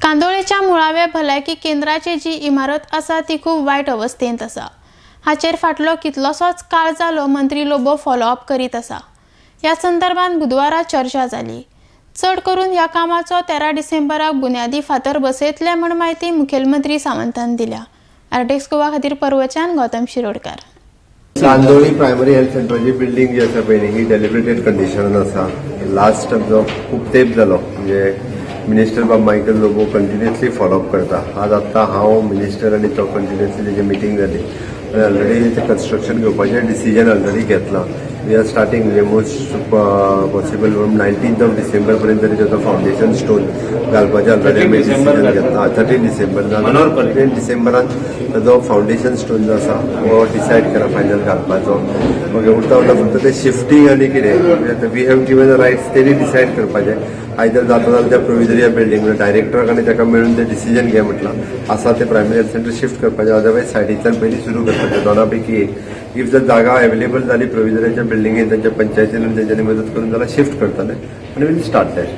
कांदोळेच्या मुळाव्या भलायकी केंद्राची जी इमारत आसा ती खूप वायट अवस्थेंत आसा। हाचेर फाटलो कितलोसोच काळ जालो मंत्री लोबो फॉलोअप करीत आसा। ह्या संदर्भात बुधवारा चर्चा जाली। चड करून ह्या कामाचो 13 डिसेंबराक बुन्यादी फातर बसयतले म्हण माहिती मुखेलमंत्री सावंतान दिल्या। आरटीएक्स गोवा खातीर पर्वच्यान गौतम शिरोडकार। कांदोळी प्रायमरी हेल्थ सेंटरची बिल्डिंग जी आसा पळय ही डेलिब्रेटेड कंडिशनान आसा। लास्ट जो खूप तेंप जालो म्हणजे मिनिस्टर बाब मायकल लोबो कंटिन्युअसली फॉलोअप करता। आज आत्ता हांव मिनिस्टर आनी तो कंटिन्युअसली तेजी मिटींग जाली आनी ऑलरेडी ते कन्स्ट्रक्शन घेवपाचें डिसिजन ऑलरेडी घेतलां। वी आर स्टार्टिंग म्हणजे मोस्ट पॉसिबल 19 डिसेंबर पर्यंत त्याचं फाउंडेशन स्टोन घालपाचें ऑलरेडी आमी डिसिजन घेतला। 30 डिसेंबर 30 डिसेंबरान ताजो फाउंडेशन स्टोन जो आसा तो डिसायड केला फायनल घालपाचो। मग उरता फक्त ते शिफ्टिंग आनी कितें वी हॅव गिवन रायट्स तेणी डिसायड करपाचें। आयदर जाता जाल्यार त्या प्रोविजरी बिल्डिंग डायरेक्टराक आनी ताका मेळून ते डिसिजन घे म्हटलां आसा ते प्रायमरी हेल्थ सेंटर शिफ्ट करपाचें अदरवायज सायडींतल्यान पयलीं सुरू करपाचें दोना पैकी एक। इफ जर जागा अवेलेबल जाली प्रोविजरीच्या बिल्डिंगेन तांच्या पंचायतीन तांच्यांनी मदत करून जाल्यार शिफ्ट करतले आनी वील स्टार्ट दॅट।